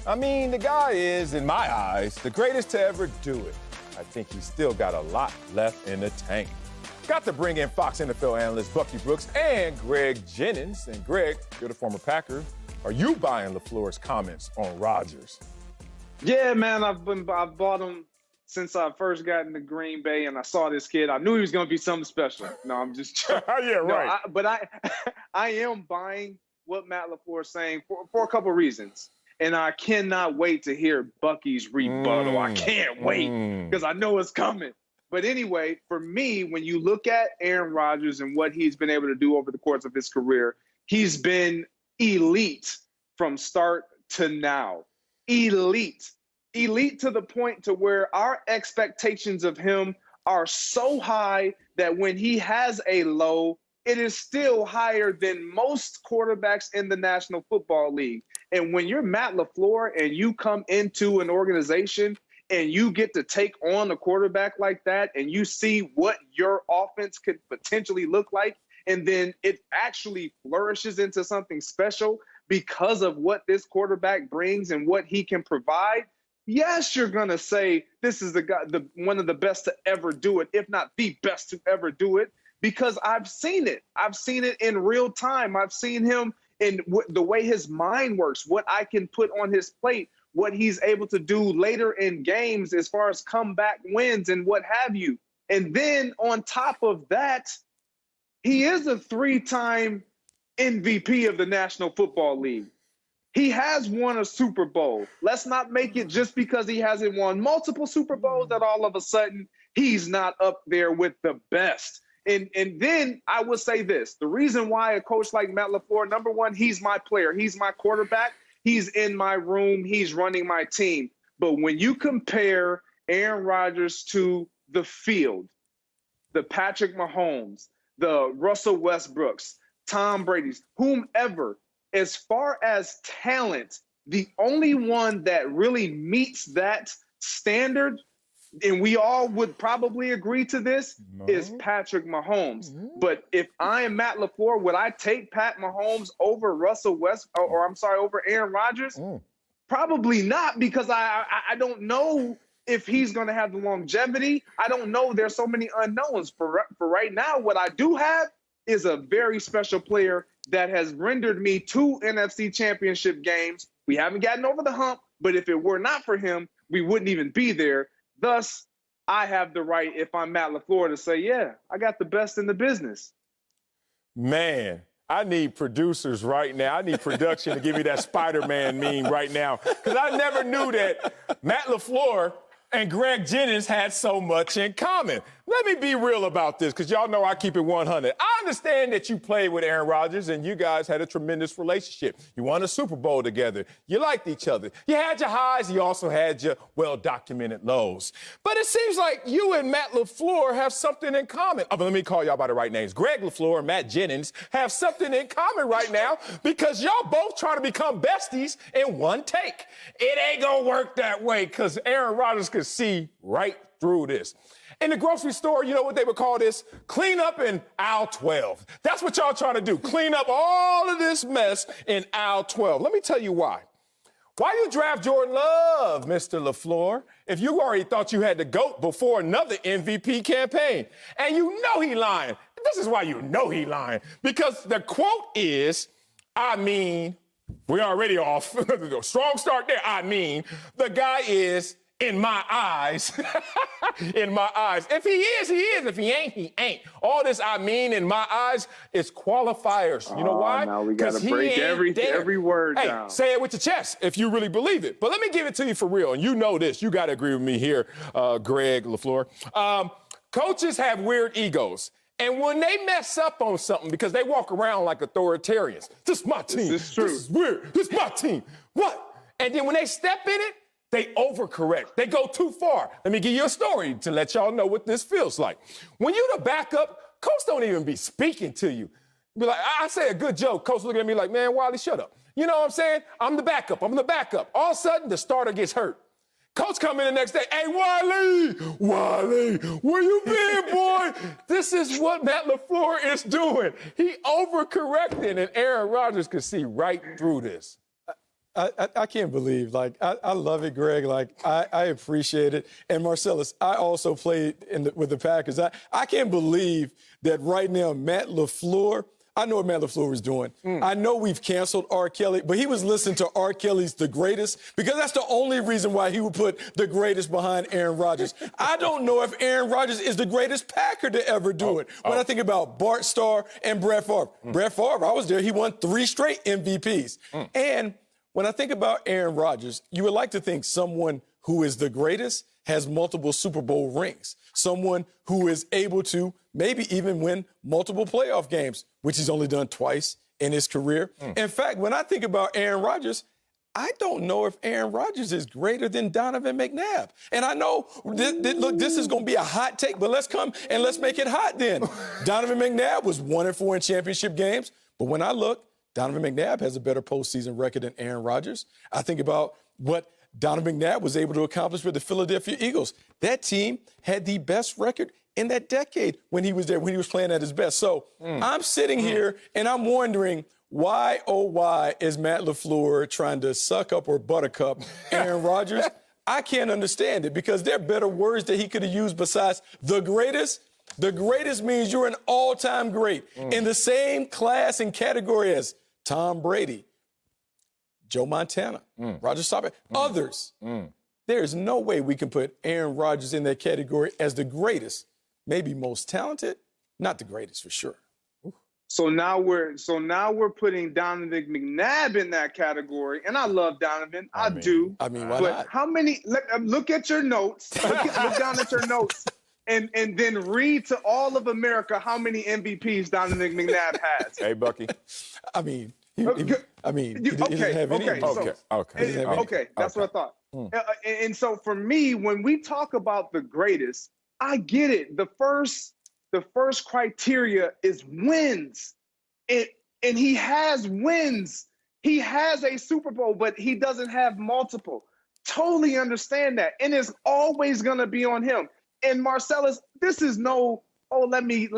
I mean, the guy is, in my eyes, the greatest to ever do it. I think he's still got a lot left in the tank. Got to bring in Fox NFL analyst Bucky Brooks and Greg Jennings. And Greg, you're the former Packer. Are you buying LaFleur's comments on Rodgers? Yeah, man, I've bought him since I first got into Green Bay and I saw this kid. I knew he was going to be something special. No, I'm just joking. Yeah, right. I am buying what Matt LaFleur is saying for a couple reasons. And I cannot wait to hear Bucky's rebuttal. I can't wait because I know it's coming. But anyway, for me, when you look at Aaron Rodgers and what he's been able to do over the course of his career, he's been elite from start to now. Elite to the point to where our expectations of him are so high that when he has a low, it is still higher than most quarterbacks in the National Football League. And when you're Matt LaFleur and you come into an organization and you get to take on a quarterback like that and you see what your offense could potentially look like, and then it actually flourishes into something special because of what this quarterback brings and what he can provide, yes, you're going to say this is the guy, one of the best to ever do it, if not the best to ever do it, because I've seen it. I've seen it in real time. I've seen him in the way his mind works, what I can put on his plate, what he's able to do later in games as far as comeback wins and what have you. And then on top of that, he is a 3-time MVP of the National Football League. He has won a Super Bowl. Let's not make it just because he hasn't won multiple Super Bowls that all of a sudden he's not up there with the best. And then I would say this, the reason why a coach like Matt LaFleur, number one, he's my player. He's my quarterback. He's in my room. He's running my team. But when you compare Aaron Rodgers to the field, the Patrick Mahomes, the Russell Westbrooks, Tom Brady's, whomever, as far as talent, the only one that really meets that standard, and we all would probably agree to this, is Patrick Mahomes. But if I am Matt LaFleur, would I take Pat Mahomes over over Aaron Rodgers? Probably not, because I don't know if he's going to have the longevity. I don't know. There's so many unknowns. For right now, what I do have is a very special player that has rendered me 2 NFC championship games. We haven't gotten over the hump, but if it were not for him, we wouldn't even be there. Thus, I have the right, if I'm Matt LaFleur, to say, yeah, I got the best in the business. Man, I need producers right now. I need production to give me that Spider-Man meme right now, because I never knew that Matt LaFleur and Greg Jennings had so much in common. Let me be real about this, because y'all know I keep it 100. I understand that you played with Aaron Rodgers and you guys had a tremendous relationship. You won a Super Bowl together. You liked each other. You had your highs. You also had your well-documented lows. But it seems like you and Matt LaFleur have something in common. But let me call y'all by the right names. Greg LaFleur and Matt Jennings have something in common right now, because y'all both trying to become besties in one take. It ain't gonna work that way, because Aaron Rodgers could see right through this. In the grocery store, you know what they would call this? Clean up in aisle 12. That's what y'all trying to do. Clean up all of this mess in aisle 12. Let me tell you why. Why you draft Jordan Love, Mr. LaFleur, if you already thought you had the GOAT before another MVP campaign? And you know he lying. This is why you know he lying. Because the quote is, we're already off. Strong start there. The guy is, in my eyes, in my eyes. If he is, he is. If he ain't, he ain't. All this in my eyes is qualifiers. You know why? Now we got to break every word down. Say it with your chest if you really believe it. But let me give it to you for real. And you know this. You got to agree with me here, Greg LaFleur. Coaches have weird egos. And when they mess up on something, because they walk around like authoritarians, this is my team. This is true. This is weird. This is my team. What? And then when they step in it, they overcorrect. They go too far. Let me give you a story to let y'all know what this feels like. When you the backup, coach don't even be speaking to you. Be like, I say a good joke. Coach looking at me like, man, Wiley, shut up. You know what I'm saying? I'm the backup. All of a sudden, the starter gets hurt. Coach come in the next day, hey, Wiley, where you been, boy? This is what Matt LaFleur is doing. He overcorrected, and Aaron Rodgers could see right through this. I can't believe, like, I love it, Greg. Like, I appreciate it. And Marcellus, I also played with the Packers. I can't believe that right now Matt LaFleur, I know what Matt LaFleur was doing. I know we've canceled R. Kelly, but he was listening to R. Kelly's The Greatest because that's the only reason why he would put The Greatest behind Aaron Rodgers. I don't know if Aaron Rodgers is the greatest Packer to ever do it. When I think about Bart Starr and Brett Favre. Brett Favre, I was there. He won 3 straight MVPs. And when I think about Aaron Rodgers, you would like to think someone who is the greatest has multiple Super Bowl rings, someone who is able to maybe even win multiple playoff games, which he's only done twice in his career. In fact, when I think about Aaron Rodgers, I don't know if Aaron Rodgers is greater than Donovan McNabb. And I know, look, this is going to be a hot take, but let's come and let's make it hot then. Donovan McNabb was 1-4 in championship games, but when I look, Donovan McNabb has a better postseason record than Aaron Rodgers. I think about what Donovan McNabb was able to accomplish with the Philadelphia Eagles. That team had the best record in that decade when he was there, when he was playing at his best. So I'm sitting here and I'm wondering, why, oh, why is Matt LaFleur trying to suck up or buttercup Aaron Rodgers? I can't understand it because there are better words that he could have used besides the greatest. The greatest means you're an all-time great in the same class and category as Tom Brady, Joe Montana, Roger Staubach, others. There is no way we can put Aaron Rodgers in that category as the greatest, maybe most talented, not the greatest for sure. So now we're putting Donovan McNabb in that category, and I love Donovan. I do. I mean, why but not? How many? Look at your notes. Look down at your notes, and then read to all of America how many MVPs Donovan McNabb has. Hey, Bucky. I mean, he doesn't have any. Okay. That's what I thought. And so for me, when we talk about the greatest, I get it. The first criteria is wins. And he has wins. He has a Super Bowl, but he doesn't have multiple. Totally understand that. And it's always going to be on him. And Marcellus, this is no, let me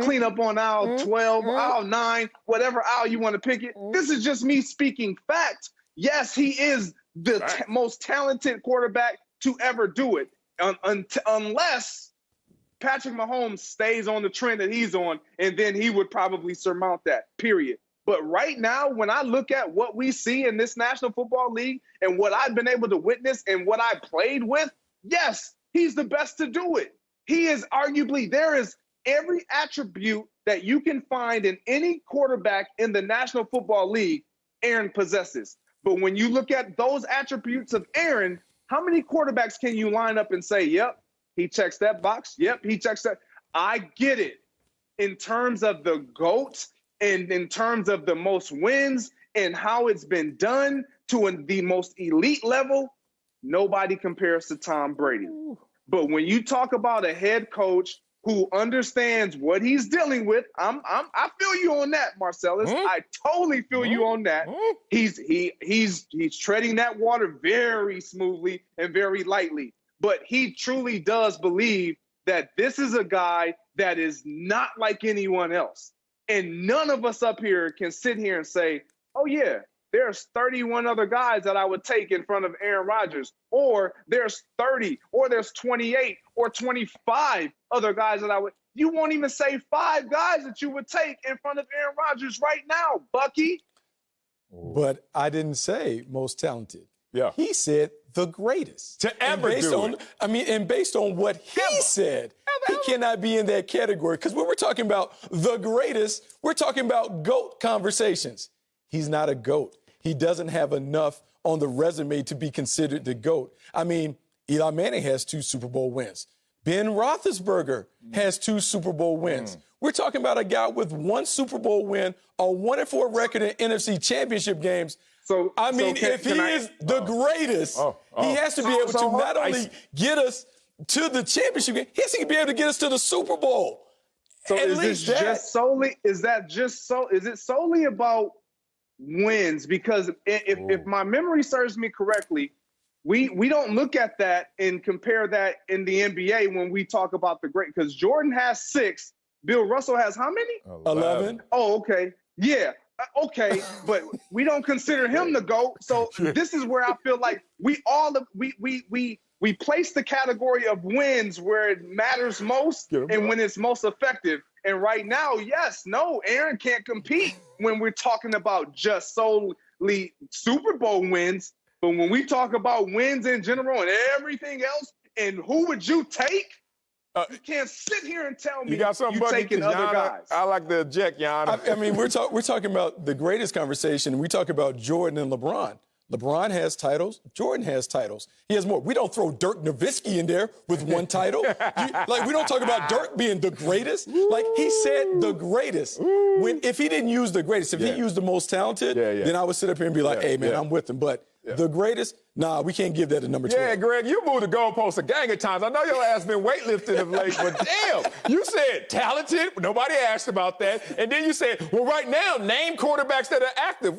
clean up on aisle 12, aisle 9, whatever aisle you want to pick it. This is just me speaking fact. Yes, he is the most talented quarterback to ever do it. Unless Patrick Mahomes stays on the trend that he's on, and then he would probably surmount that, period. But right now, when I look at what we see in this National Football League and what I've been able to witness and what I played with, yes, he's the best to do it. He is arguably, there is every attribute that you can find in any quarterback in the National Football League, Aaron possesses. But when you look at those attributes of Aaron, how many quarterbacks can you line up and say, yep, he checks that box. Yep, he checks that. I get it. In terms of the GOAT and in terms of the most wins and how it's been done to the most elite level, nobody compares to Tom Brady. But when you talk about a head coach who understands what he's dealing with, I feel you on that, Marcellus. I totally feel you on that. He's treading that water very smoothly and very lightly. But he truly does believe that this is a guy that is not like anyone else. And none of us up here can sit here and say, oh, yeah, there's 31 other guys that I would take in front of Aaron Rodgers, or there's 30, or there's 28, or 25 other guys that I would. You won't even say 5 guys that you would take in front of Aaron Rodgers right now, Bucky. But I didn't say most talented. Yeah. He said the greatest to ever do it. And based on what he said, he cannot be in that category. Because when we're talking about the greatest, we're talking about GOAT conversations. He's not a GOAT. He doesn't have enough on the resume to be considered the GOAT. I mean, Eli Manning has 2 Super Bowl wins. Ben Roethlisberger has 2 Super Bowl wins. We're talking about a guy with 1 Super Bowl win, a 1-4 record in NFC championship games. So, if he is the greatest, he has to be able to not only get us to the championship game, he has to be able to get us to the Super Bowl. So is it solely about wins? Because if my memory serves me correctly, we don't look at that and compare that in the NBA when we talk about the great, because Jordan has 6, Bill Russell has how many? 11. Oh, okay. Yeah. Okay, but we don't consider him the GOAT. So this is where I feel like we place the category of wins where it matters most and when it's most effective. And right now, Aaron can't compete when we're talking about just solely Super Bowl wins. But when we talk about wins in general and everything else, and who would you take? You can't sit here and tell me you got something taking other guys. I like the eject, Yana. I mean, we're talking about the greatest conversation. We talk about Jordan and LeBron. LeBron has titles. Jordan has titles. He has more. We don't throw Dirk Nowitzki in there with one title. We don't talk about Dirk being the greatest. Like, he said the greatest. If he didn't use the greatest, if he used the most talented, then I would sit up here and be like, hey, man, I'm with him. But the greatest, we can't give that a number 12. Yeah, Greg, you moved the goalpost a gang of times. I know your ass been weightlifting of late, but damn, you said talented. Nobody asked about that. And then you said, well, right now, name quarterbacks that are active.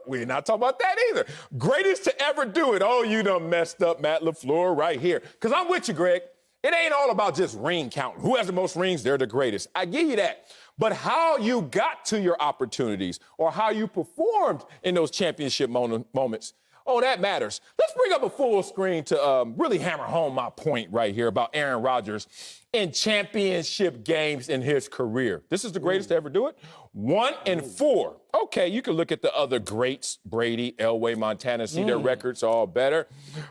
We're not talking about that either. Greatest to ever do it. Oh, you done messed up Matt LaFleur right here. Because I'm with you, Greg. It ain't all about just ring counting. Who has the most rings, they're the greatest. I give you that. But how you got to your opportunities or how you performed in those championship moments, that matters. Let's bring up a full screen to really hammer home my point right here about Aaron Rodgers in championship games in his career. This is the greatest to ever do it. 1 and 4. Okay, you can look at the other greats, Brady, Elway, Montana, see their records all better.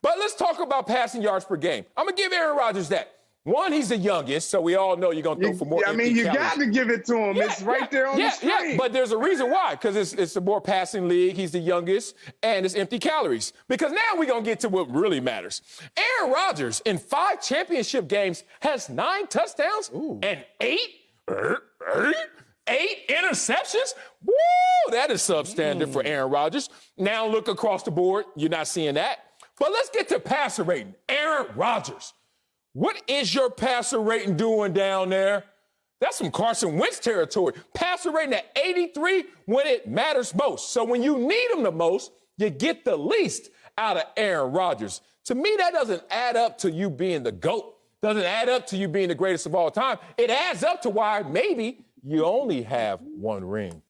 But let's talk about passing yards per game. I'm going to give Aaron Rodgers that. 1, he's the youngest, so we all know you're going to throw for more. You got to give it to him. It's right there on the screen. Yeah, but there's a reason why, because it's a more passing league. He's the youngest, and it's empty calories. Because now we're going to get to what really matters. Aaron Rodgers, in 5 championship games, has 9 touchdowns and 8 interceptions. Woo, that is substandard for Aaron Rodgers. Now look across the board. You're not seeing that. But let's get to passer rating. Aaron Rodgers. What is your passer rating doing down there? That's some Carson Wentz territory. Passer rating at 83 when it matters most. So when you need him the most, you get the least out of Aaron Rodgers. To me, that doesn't add up to you being the GOAT. Doesn't add up to you being the greatest of all time. It adds up to why maybe you only have 1 ring.